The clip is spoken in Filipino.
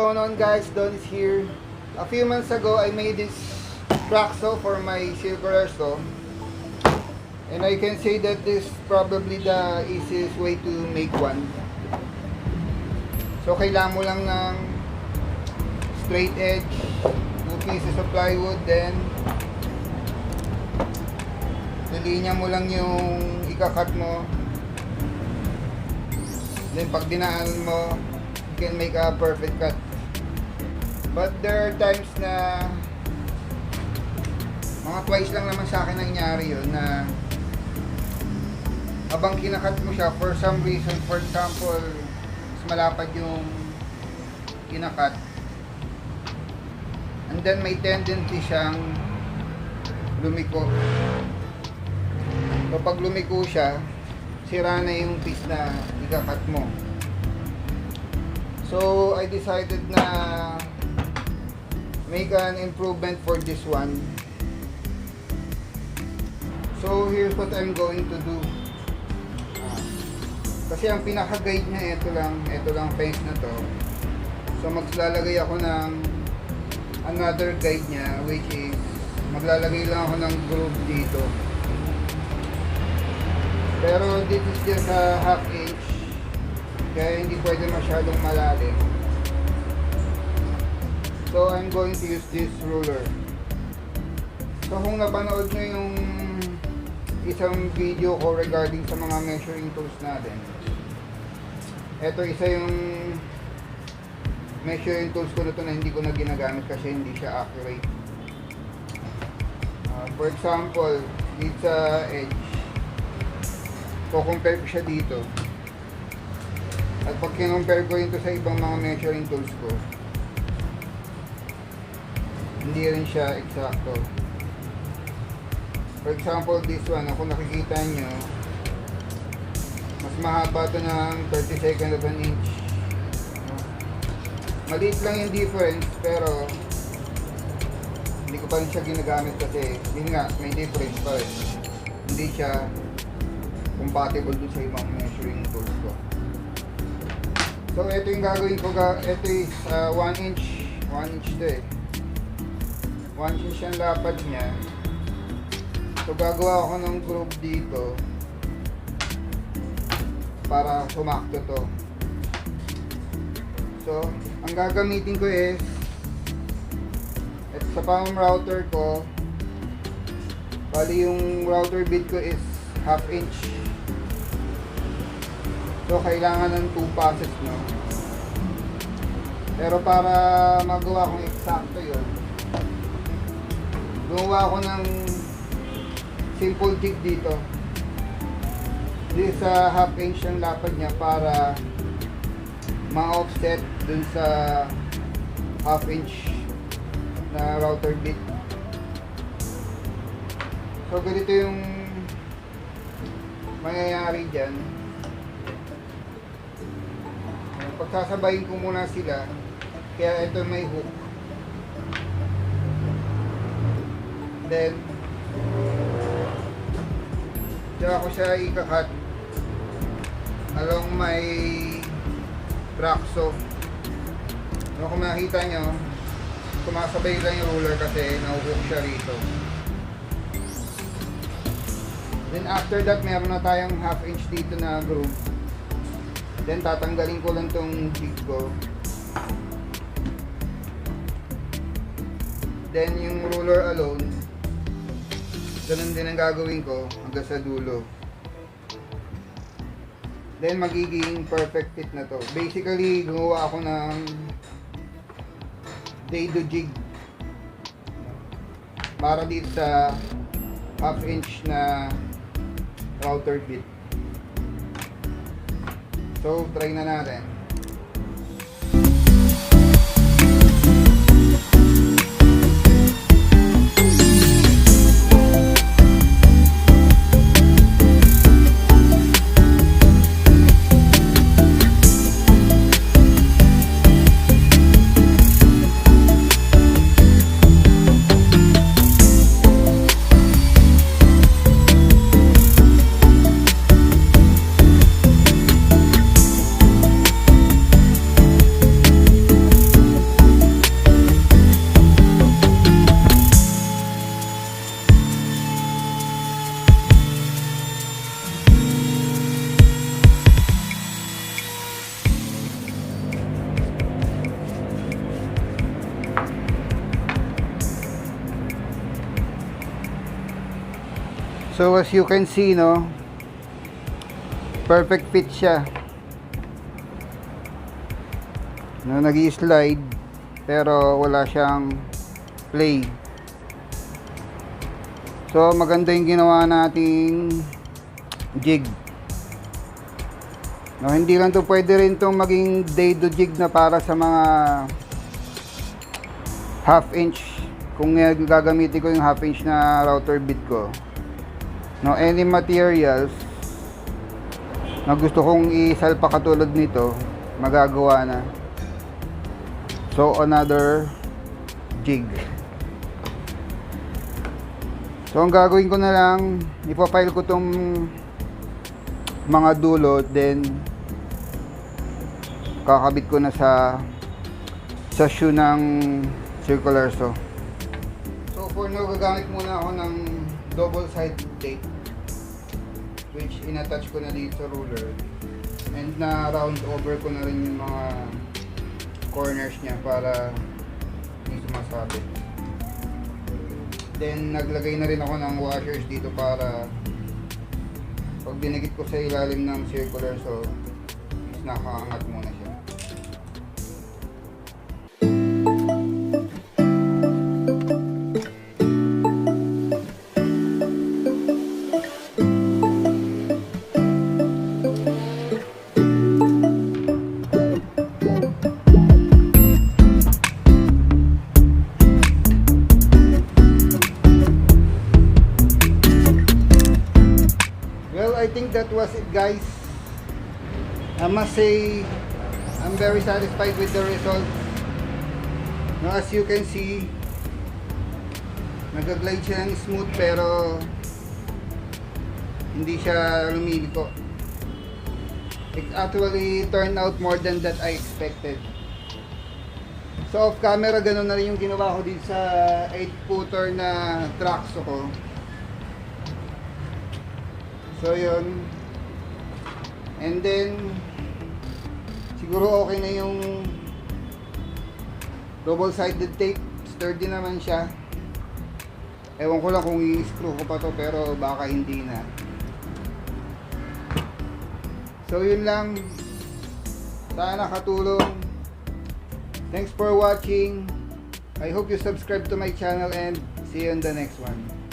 going on, guys? Don is here. A few months ago, I made this track saw for my circular saw. And I can say that this is probably the easiest way to make one. So, kailangan mo lang ng straight edge, 2 pieces of plywood, then nilinya mo lang yung ikakat mo. Then, pag dinaan mo, you can make a perfect cut. But there are times na mga twice lang naman sa akin nangyari yun na habang kinakat mo siya, for some reason, for example, mas malapad yung kinakat, and then may tendency siyang lumiko. So pag lumiko siya, sira na yung piece na ikakat mo. So I decided na make an improvement for this one. So here's what I'm going to do. Kasi ang pinaka-guide niya ito lang fence na to. So maglalagay ako ng another guide niya, which is maglalagay lang ako ng groove dito. Pero this is just a half inch, kaya hindi pwede masyadong malalim. So I'm going to use this ruler. So kung napanood nyo yung isang video ko regarding sa mga measuring tools natin, eto isa yung measuring tools ko na to na hindi ko na ginagamit kasi hindi siya accurate. For example, dito sa edge, compare ko siya dito, at pag kinompare ko ito sa ibang mga measuring tools ko, hindi rin siya eksakto. For example, this one, kung nakikita nyo, mas mahaba ito ng 32nd of an inch. Maliit lang yung difference, pero hindi ko pa rin siya ginagamit kasi yun nga, may difference pa rin. Hindi siya compatible dun sa ibang measuring tools ko. So ito yung gagawin ko, ito is 1 inch to eh. 1 inch yung lapad niya. So gagawa ako ng groove dito para sumakto to. So ang gagamitin ko is ito sa palm router ko. Bali yung router bit ko is half inch. So kailangan ng 2 passes, no? Pero para magawa kong eksakto yun, gumawa ako ng simple jig dito. This half inch ang lapad niya para ma-offset dun sa half inch na router bit. So ganito yung mangyayari dyan. Pagsasabayin ko muna sila, kaya ito may hook. Then diyan ko siya ikakat along my track saw. Kung makita nyo, sumasabay lang yung ruler kasi nahuhook siya rito. Then after that, meron na tayong half inch dito na groove. Then tatanggalin ko lang tong jig ko. Then yung ruler alone, ganun din ang gagawin ko hanggang sa dulo. Then magiging perfect fit na to. Basically, gumawa ako ng dado jig para dito sa half inch na router bit. So, try na natin. So as you can see, no, perfect fit siya. No, nag-i-slide pero wala siyang play. So maganda yung ginawa nating jig. No, hindi lang to, pwede rin tong maging dado jig na para sa mga half inch. Kung gagamitin ko yung half inch na router bit ko. No, any materials na gusto kong isalpa katulad nito, magagawa na. So another jig. So ang gagawin ko na lang, ipafile ko tong mga dulo, then kakabit ko na sa shoe ng circular saw. So for now, gagamit muna ako ng double sided tape, which inattach ko na dito sa ruler, and na round over ko na rin yung mga corners niya para hindi sumasabit. Then naglagay na rin ako ng washers dito para pag dinagit ko sa ilalim ng circular saw, is nakaangat muna siya. I think that was it, guys. I must say I'm very satisfied with the result. Now, as you can see, nag-glide siya ng smooth pero hindi siya lumiliko. It actually turned out more than that I expected. So off camera, ganun na rin yung ginawa ko dito sa 8-footer na Traxo ko. So yun, and then siguro okay na yung double sided tape, sturdy naman siya. Ewan ko lang kung i-screw ko pa to, pero baka hindi na. So yun lang, sana nakatulong. Thanks for watching. I hope you subscribe to my channel and see you in the next one.